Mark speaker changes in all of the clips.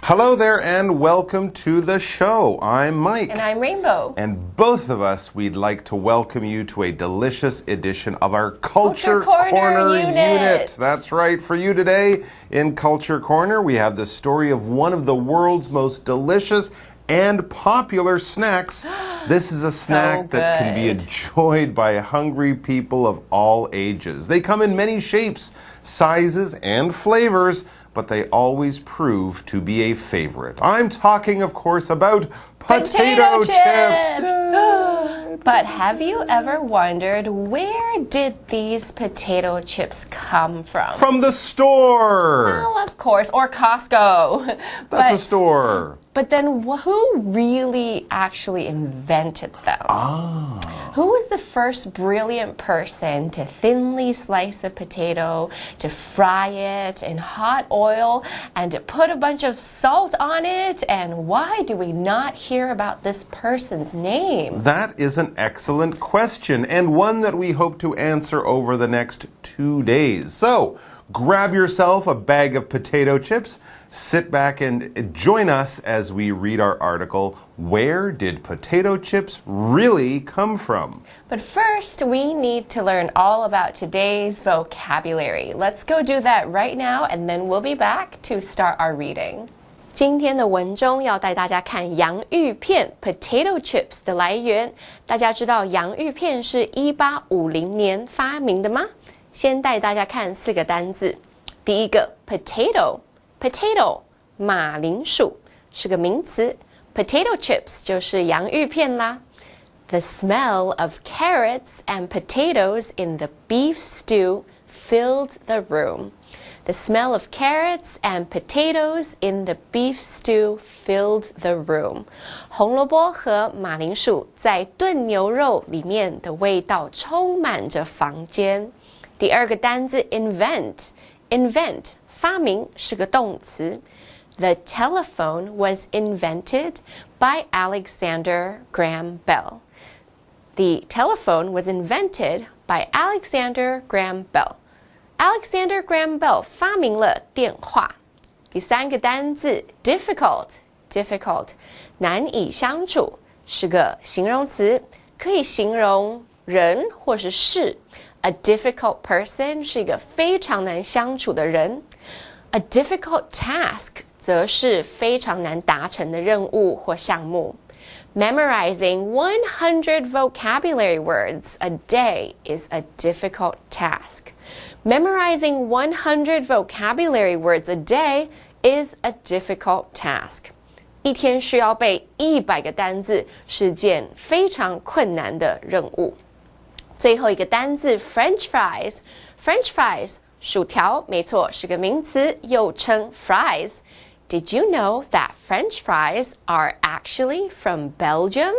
Speaker 1: Hello there and welcome to the show. I'm Mike.
Speaker 2: And I'm Rainbow.
Speaker 1: And both of us, we'd like to welcome you to a delicious edition of our Culture Corner unit. That's right. For you today in Culture Corner, we have the story of one of the world's most delicious and popular snacks. This is a snack that can be enjoyed by hungry people of all ages. They come in many shapes, sizes, and flavors, but they always prove to be a favorite. I'm talking, of course, about potato chips.
Speaker 2: But have you ever wondered, where did these potato chips come from?
Speaker 1: From the store.
Speaker 2: Well, of course, or Costco.
Speaker 1: That's a store.
Speaker 2: But then who really actually invented them? Who was the first brilliant person to thinly slice a potato, to fry it in hot oil, and to put a bunch of salt on it? And why do we not hear about this person's name?
Speaker 1: That is an excellent question, and one that we hope to answer over the next 2 days. So, grab yourself a bag of potato chips, sit back and join us as we read our article, Where Did Potato Chips Really Come From?
Speaker 2: But first, we need to learn all about today's vocabulary. Let's go do that right now, and then we'll be back to start our reading. 今天的文中要带大家看洋芋片 potato chips 的来源。大家知道洋芋片是1850年发明的吗？先带大家看4个单字。第一个 potato 马铃薯是个名词， potato chips 就是洋芋片啦。The smell of carrots and potatoes in the beef stew filled the room. The smell of carrots and potatoes in the beef stew filled the room. 红萝卜和马铃薯在炖牛肉里面的味道充满着房间。第二个单字 invent 发明是个动词。The telephone was invented by Alexander Graham Bell. The telephone was invented by Alexander Graham Bell. Alexander Graham Bell 发明了电话。第三个单字 difficult 难以相处是个形容词，可以形容人或是事。A difficult person 是一个非常难相处的人。A difficult task 则是非常难达成的任务或项目。Memorizing 100 vocabulary words a day is a difficult task. Memorizing 100 vocabulary words a day is a difficult task. 一天需要背100个单字是件非常困难的任务。最后一个单字 French fries 薯条没错是个名词，又称 fries. Did you know that French fries are actually from Belgium?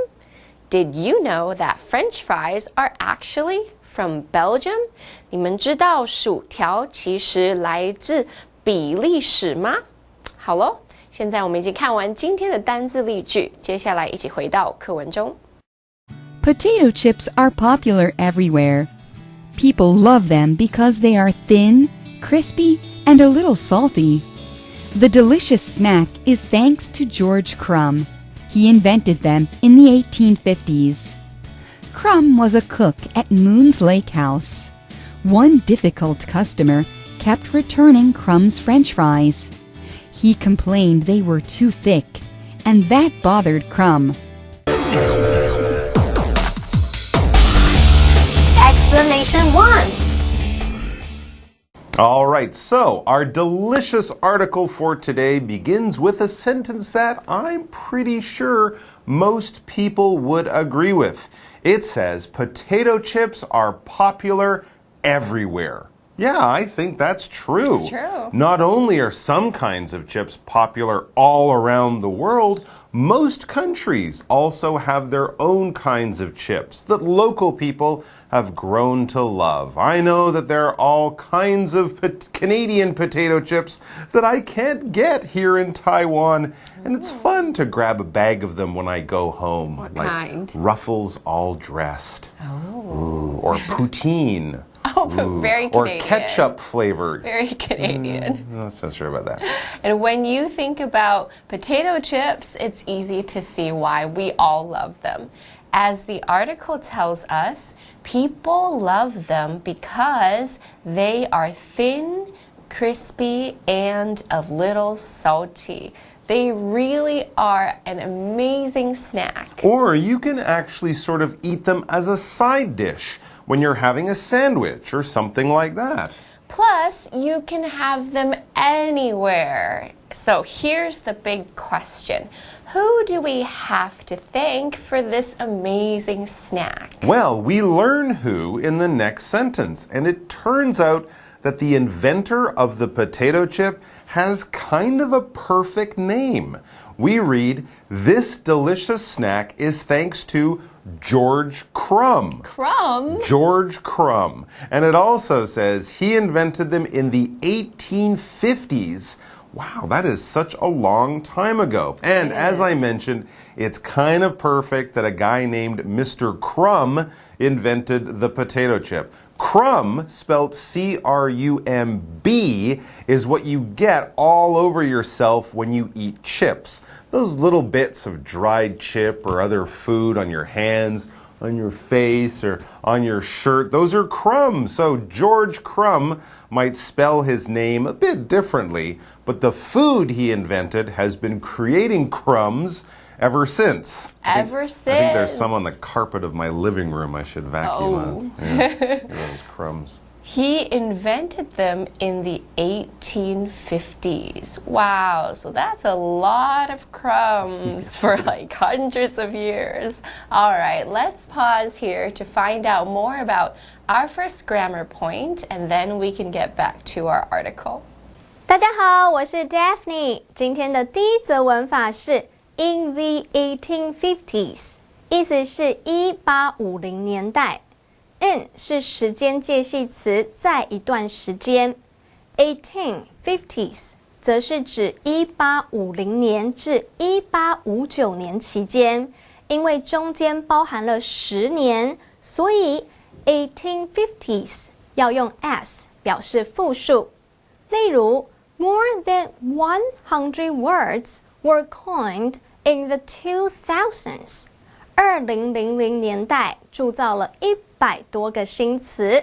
Speaker 2: Did you know that French fries are actually from Belgium? 你们知道薯条其实来自比利时吗？好咯，现在我们已经看完今天的单字例句，接下来一起回到课文中。
Speaker 3: Potato chips are popular everywhere. People love them because they are thin, crispy, and a little salty. The delicious snack is thanks to George Crumb. He invented them in the 1850s. Crumb was a cook at Moon's Lake House. One difficult customer kept returning Crumb's French fries. He complained they were too thick, and that bothered Crumb.
Speaker 2: Explanation 1.
Speaker 1: All right, so our delicious article for today begins with a sentence that I'm pretty sure most people would agree with. It says, potato chips are popular everywhere. Yeah, I think that's true.
Speaker 2: It's true.
Speaker 1: Not only are some kinds of chips popular all around the world, most countries also have their own kinds of chips that local people have grown to love. I know that there are all kinds of Canadian potato chips that I can't get here in Taiwan, and it's fun to grab a bag of them when I go home.
Speaker 2: What
Speaker 1: like
Speaker 2: kind?
Speaker 1: Ruffles all dressed.
Speaker 2: Oh.
Speaker 1: Ooh, or poutine.
Speaker 2: Oh, very Canadian.
Speaker 1: Or ketchup flavored.
Speaker 2: Very Canadian.
Speaker 1: I'm not so sure about that.
Speaker 2: And when you think about potato chips, it's easy to see why we all love them. As the article tells us, people love them because they are thin, crispy, and a little salty. They really are an amazing snack.
Speaker 1: Or you can actually sort of eat them as a side dish when you're having a sandwich or something like that.
Speaker 2: Plus, you can have them anywhere. So here's the big question. Who do we have to thank for this amazing snack?
Speaker 1: Well, we learn who in the next sentence, and it turns out that the inventor of the potato chip has kind of a perfect name. We read, "This delicious snack is thanks to George Crumb."
Speaker 2: Crumb?
Speaker 1: George Crumb. And it also says he invented them in the 1850s. Wow, that is such a long time ago. And as I mentioned, it's kind of perfect that a guy named Mr. Crumb invented the potato chip. Crumb, spelled C-R-U-M-B, is what you get all over yourself when you eat chips. Those little bits of dried chip or other food on your hands, on your face, or on your shirt, those are crumbs. So George Crumb might spell his name a bit differently, but the food he invented has been creating crumbs ever since.
Speaker 2: I think
Speaker 1: there's some on the carpet of my living room I should vacuum out. Yeah, those crumbs.
Speaker 2: He invented them in the 1850s. Wow, so that's a lot of crumbs for like hundreds of years. All right, let's pause here to find out more about our first grammar point, and then we can get back to our article.
Speaker 4: 大家好，我是 Daphne。今天的第一则文法是 in the 1850s， 意思是1850年代。in 是时间介系词，在一段时间。1850s 则是指1850年至1859年期间，因为中间包含了10年，所以 1850s 要用 s 表示复数。例如 more than 100 words were coined in the 2000s. 2000年代铸造了100多个新词。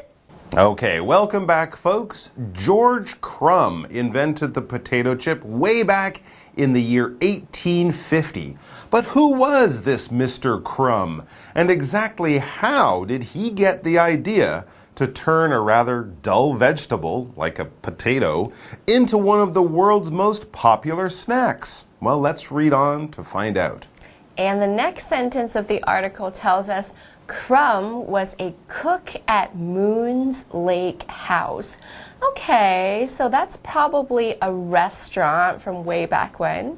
Speaker 1: Okay, welcome back, folks. George Crumb invented the potato chip way back in the year 1850. But who was this Mr. Crumb? And exactly how did he get the idea to turn a rather dull vegetable, like a potato, into one of the world's most popular snacks? Well, let's read on to find out.
Speaker 2: And the next sentence of the article tells us Crumb was a cook at Moon's Lake House. Okay, so that's probably a restaurant from way back when.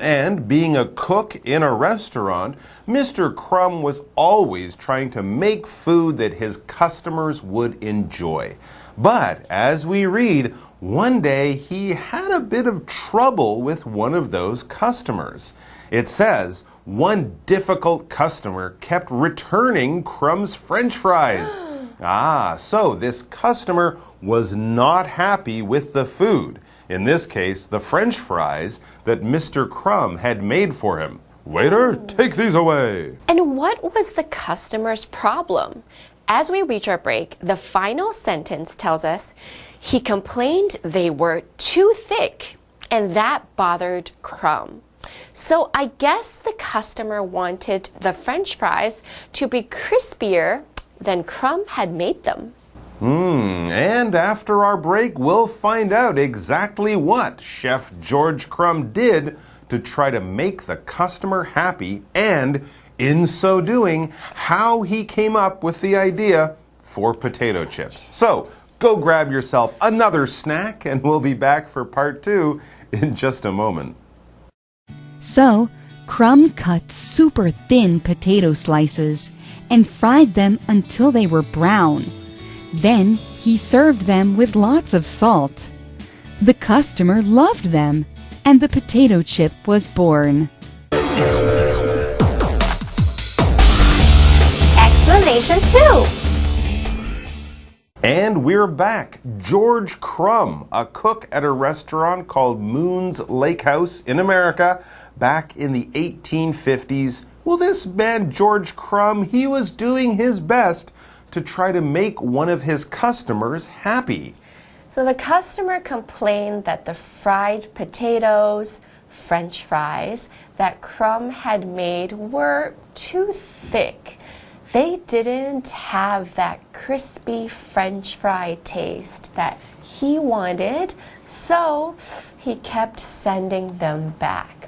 Speaker 1: And being a cook in a restaurant, Mr. Crumb was always trying to make food that his customers would enjoy. But as we read, one day he had a bit of trouble with one of those customers. It says, one difficult customer kept returning Crumb's French fries. So this customer was not happy with the food. In this case, the French fries that Mr. Crumb had made for him. Waiter, take these away.
Speaker 2: And what was the customer's problem? As we reach our break, the final sentence tells us he complained they were too thick, and that bothered Crumb. So I guess the customer wanted the French fries to be crispier than Crumb had made them.
Speaker 1: And after our break, we'll find out exactly what Chef George Crumb did to try to make the customer happy, and in so doing, how he came up with the idea for potato chips. So go grab yourself another snack, and we'll be back for part 2 in just a moment.
Speaker 3: So, Crumb cut super thin potato slices and fried them until they were brown. Then he served them with lots of salt. The customer loved them, and the potato chip was born.
Speaker 4: Explanation 2.
Speaker 1: And we're back. George Crumb, a cook at a restaurant called Moon's Lake House in America back in the 1850s. Well, this man, George Crumb, he was doing his best to try to make one of his customers happy.
Speaker 2: So the customer complained that the fried potatoes, French fries, that Crumb had made were too thick. They didn't have that crispy French fry taste that he wanted, so he kept sending them back.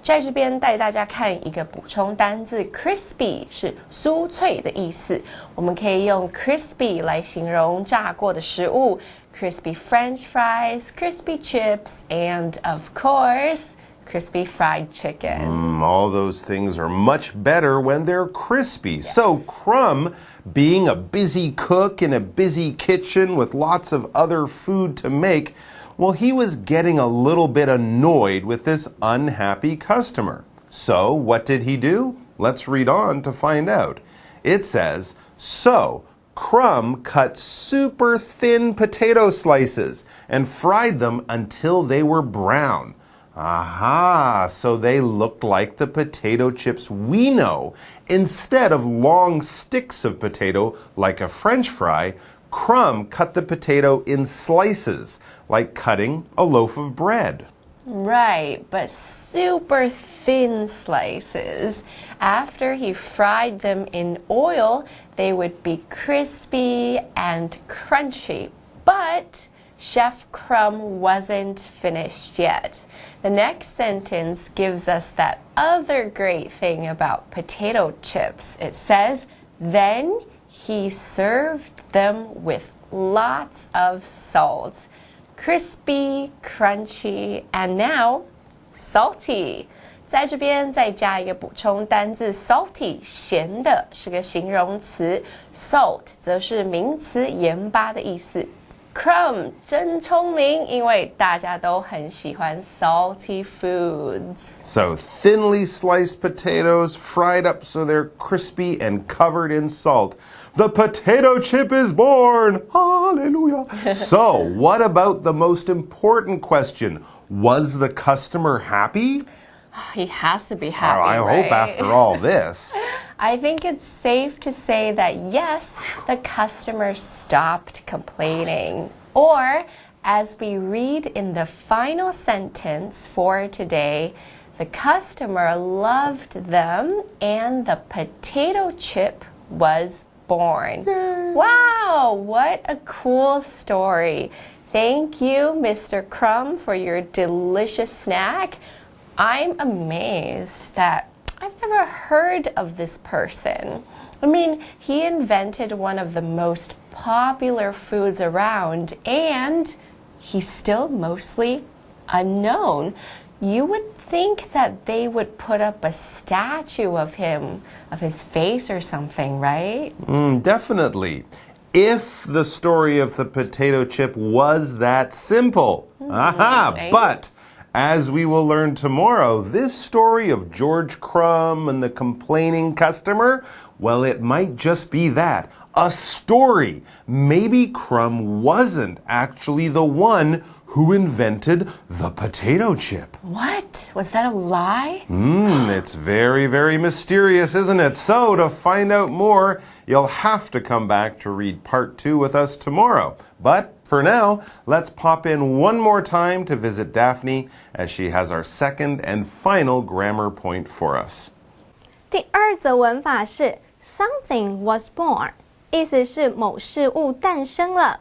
Speaker 2: 在这边带大家看一个补充单字 crispy 是酥脆的意思，我们可以用 crispy 来形容炸过的食物 crispy French fries, crispy chips, and of course crispy fried chicken.
Speaker 1: All those things are much better when they're crispy. Yes. So Crumb, being a busy cook in a busy kitchen with lots of other food to make, well, he was getting a little bit annoyed with this unhappy customer. So what did he do? Let's read on to find out. It says, so Crumb cut super thin potato slices and fried them until they were brown. Aha, so they looked like the potato chips we know. Instead of long sticks of potato like a French fry, Crumb cut the potato in slices, like cutting a loaf of bread.
Speaker 2: Right, but super thin slices. After he fried them in oil, they would be crispy and crunchy. But Chef Crumb wasn't finished yet. The next sentence gives us that other great thing about potato chips. It says, then he served them with lots of salt. Crispy, crunchy, and now salty. 在这边再加一个补充单字 salty 咸的是个形容词 salt 则是名词盐巴的意思 Crumb 真聪明因为大家都很喜欢 salty foods.
Speaker 1: So thinly sliced potatoes fried up so they're crispy and covered in salt. The potato chip is born. Hallelujah. So what about the most important question? Was the customer happy?
Speaker 2: He has to be happy,
Speaker 1: I
Speaker 2: right?
Speaker 1: hope after all this.
Speaker 2: I think it's safe to say that yes, the customer stopped complaining. Or, as we read in the final sentence for today, the customer loved them and the potato chip was born. Yay. Wow, what a cool story. Thank you, Mr. Crumb, for your delicious snack. I'm amazed that I've never heard of this person. I mean, he invented one of the most popular foods around, and he's still mostly unknown. You would think that they would put up a statue of him, of his face or something, right?
Speaker 1: Definitely. If the story of the potato chip was that simple. Aha! But as we will learn tomorrow, this story of George Crumb and the complaining customer, well, it might just be that. A story. Maybe Crumb wasn't actually the one who invented the potato chip.
Speaker 2: What? Was that a lie?
Speaker 1: It's very, very mysterious, isn't it? So, to find out more, you'll have to come back to read part 2 with us tomorrow. But for now, let's pop in one more time to visit Daphne as she has our second and final grammar point for us.
Speaker 4: 第二则文法是 something was born， 意思是某事物诞生了。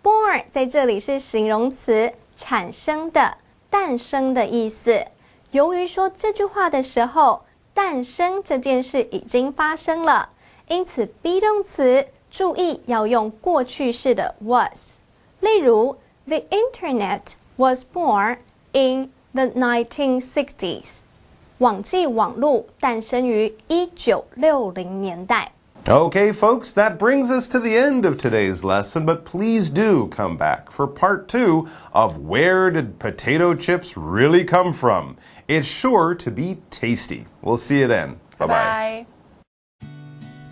Speaker 4: born 在这里是形容词，产生的、诞生的意思。由于说这句话的时候，诞生这件事已经发生了，因此 be 动词注意要用过去式的 was。例如 The internet was born in the 1960s。网际网路诞生于1960年代。
Speaker 1: Okay, folks, that brings us to the end of today's lesson, but please do come back for part 2 of Where Did Potato Chips Really Come From? It's sure to be tasty. We'll see you then. Bye-bye.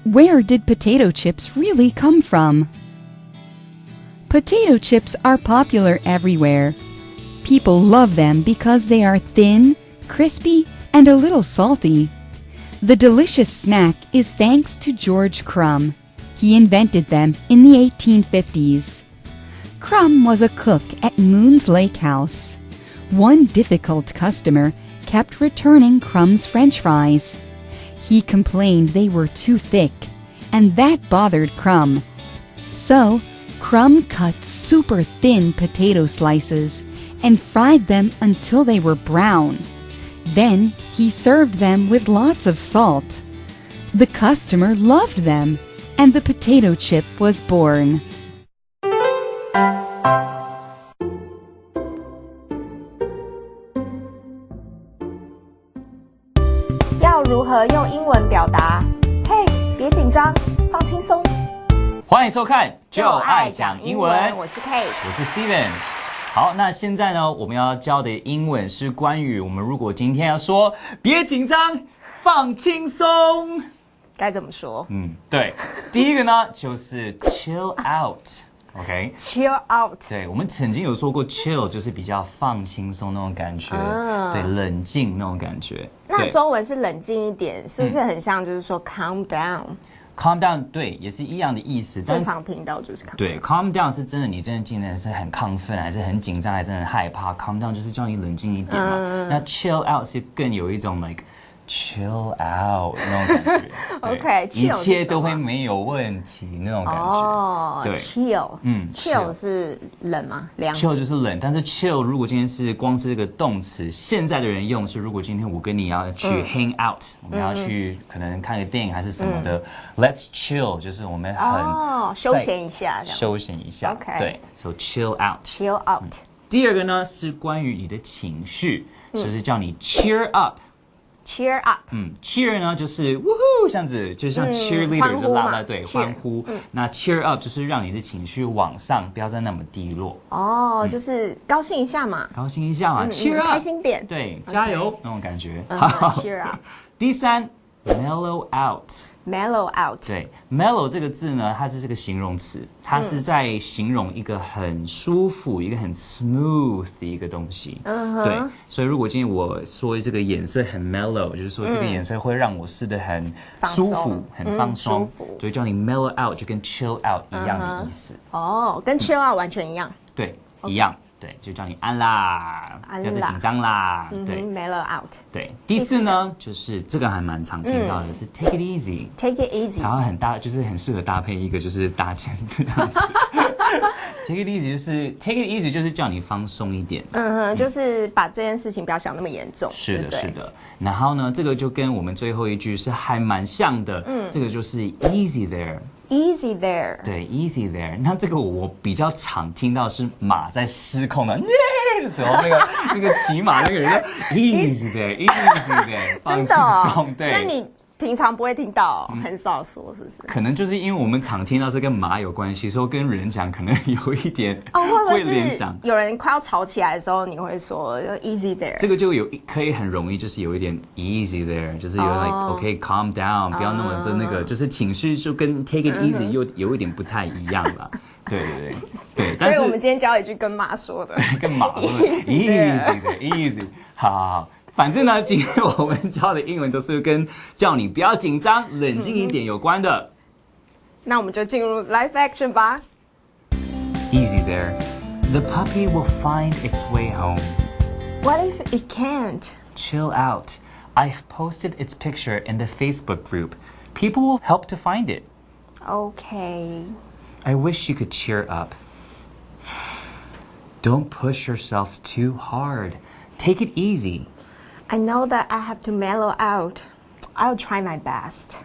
Speaker 3: Where did potato chips really come from? Potato chips are popular everywhere. People love them because they are thin, crispy, and a little salty. The delicious snack is thanks to George Crumb. He invented them in the 1850s. Crumb was a cook at Moon's Lake House. One difficult customer kept returning Crumb's French fries. He complained they were too thick, and that bothered Crumb. So, Crumb cut super thin potato slices and fried them until they were brown. Then he served them with lots of salt. The customer loved them, and the potato chip was born.
Speaker 4: 要如何用英文表达？嘿，别紧张，放轻松。
Speaker 5: 欢迎收看就爱讲英文，
Speaker 4: 我是 Kate，
Speaker 5: 我是 Steven。好，那现在呢，我们要教的英文是关于我们如果今天要说别紧张，放轻松，
Speaker 4: 该怎么说？
Speaker 5: 对，第一个呢就是 chill out。OK，
Speaker 4: Chill out。
Speaker 5: 对，我们曾经有说过 chill 就是比较放轻松那种感觉，对，冷静那种感觉。
Speaker 4: 那中文是冷静一点，是不是很像就是说 calm down？Calm
Speaker 5: down 对，也是一样的意思。
Speaker 4: 最常听到就是 calm down。
Speaker 5: 对 ，calm down 是真的，你真的今天是很亢奋，还是很紧张，还是很害怕 ？calm down 就是叫你冷静一点嘛。那 chill out 是更有一种 like chill out 那种感觉。
Speaker 4: OK，
Speaker 5: 一切都会没有问题那种感觉。
Speaker 4: 哦，
Speaker 5: 对
Speaker 4: ，chill，chill 是冷吗？凉
Speaker 5: ？chill 就是冷，但是 chill 如果今天是光是这个动词，现在的人用是，如果今天我跟你要去 hang out，我们要去可能看个电影还是什么的，let's chill 就是我们很
Speaker 4: 休闲一下，
Speaker 5: 休闲一下。
Speaker 4: OK，
Speaker 5: 对 ，so chill out。chill
Speaker 4: out。
Speaker 5: 第二个呢是关于你的情绪，就是叫你 cheer up。cheer up，cheer 呢就是呜呼，这样子，就像 cheerleader 就啦啦队欢呼。那 cheer up 就是让你的情绪往上，不要再那么低落。
Speaker 4: 哦，就是高兴一下嘛，
Speaker 5: 高兴一下嘛，cheer up，
Speaker 4: 开心点，
Speaker 5: 对，加油那种感觉。
Speaker 4: 好 ，cheer up。
Speaker 5: 第三 ，mellow out。mellow
Speaker 4: out，
Speaker 5: 对 ，mellow 这个字呢，它是个形容词，它是在形容一个很舒服、一个很 smooth 的一个东西。对，所以如果今天我说这个颜色很 mellow，就是说这个颜色会让我试得很舒服、很放松，所以叫你 mellow out 就跟 chill out 一样的意思。
Speaker 4: 哦，跟 chill out 完全一样。
Speaker 5: 对，一样。对，就叫你安啦，不要再紧张啦。对
Speaker 4: ，mellow out。
Speaker 5: 对，第四呢，就是这个还蛮常听到的，是 take it easy。take
Speaker 4: it easy，
Speaker 5: 然后很大，就是很适合搭配一个就是大件这样子。take it easy 就是 take it easy 就是叫你放松一点。
Speaker 4: 就是把这件事情不要想那么严重。
Speaker 5: 是的，是的。然后呢，这个就跟我们最后一句是还蛮像的。这个就是 easy there。easy there， 对 ，easy there。那这个我比较常听到是马在失控的时候，那个骑马那个人说 easy there，easy there， 放轻松。对，
Speaker 4: 所以你平常不会听到，很少说，是不是？
Speaker 5: 可能就是因为我们常听到这跟马有关系，所以跟人讲可能有一点会联想。
Speaker 4: 有人快要吵起来的时候，你会说 easy there，
Speaker 5: 这个就可以很容易就是有一点 easy there， 就是有 like OK calm down， 不要那么的那个，就是情绪就跟 take it easy 又有一点不太一样了。对对对对，
Speaker 4: 所以我们今天教一句跟马说的，
Speaker 5: 跟马说的 easy there，easy， 好。反正呢，今天我们教的英文都是跟叫你不要紧张、冷静一点有关的。
Speaker 4: 那我们就进入 live action 吧。
Speaker 5: Easy there. The puppy will find its way home.
Speaker 4: What if it can't?
Speaker 5: Chill out. I've posted its picture in the Facebook group. People will help to find it.
Speaker 4: Okay.
Speaker 5: I wish you could cheer up. Don't push yourself too hard. Take it easy.I
Speaker 4: know that I have to mellow out. I'll try my best.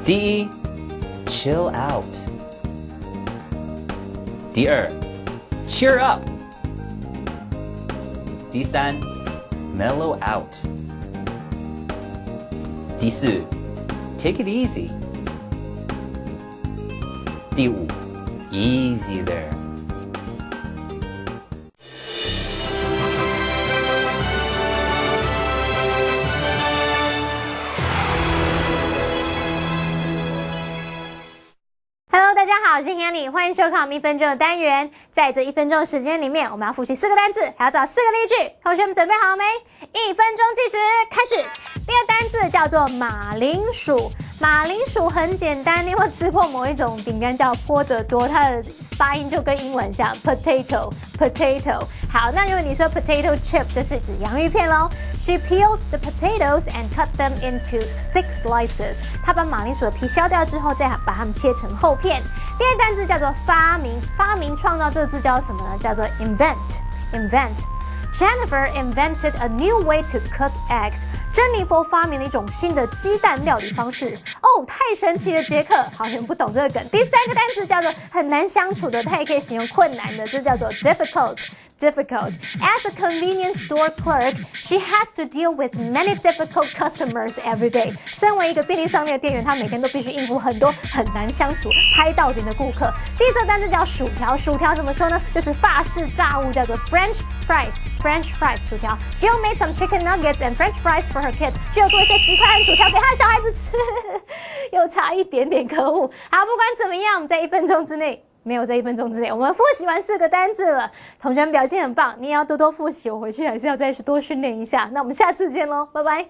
Speaker 5: 第一 ，chill out。第二 ，cheer up。第三 ，mellow out。第四 ，take it easy。第五 ，easy there。
Speaker 4: 你，欢迎收看我们1分钟的单元。在这1分钟的时间里面，我们要复习4个单字，还要找4个例句。同学们准备好没？1分钟计时开始。第二单字叫做马铃薯。马铃薯很简单，你有没有吃过某一种饼干叫波德多？它的发音就跟英文像 potato。好，那如果你说 potato chip， 就是指洋芋片咯。She peeled the potatoes and cut them into thick slices。她把马铃薯的皮削掉之后，再把它们切成厚片。第二单字叫做发明，发明创造这个字叫什么呢？叫做 invent。Jennifer invented a new way to cook eggs。珍妮佛发明了一种新的鸡蛋料理方式。哦，太神奇了，杰克！好像不懂这个梗。第三个单词叫做很难相处的，它也可以形容困难的，这叫做 difficult。As a convenience store clerk, she has to deal with many difficult customers every day. 身为一个便利商店的店员，她每天都必须应付很多很难相处、拍到点的顾客。第四个单词叫薯条，薯条怎么说呢？就是法式炸物，叫做 French fries。薯条。Jill made some chicken nuggets and French fries for her kids. Jill 做一些鸡块和薯条给她的小孩子吃，又差一点点，可恶。好，不管怎么样，我们在1分钟之内。没有在1分钟之内，我们复习完4个单字了。同学们表现很棒，你也要多多复习，我回去还是要再多训练一下。那我们下次见咯，拜拜。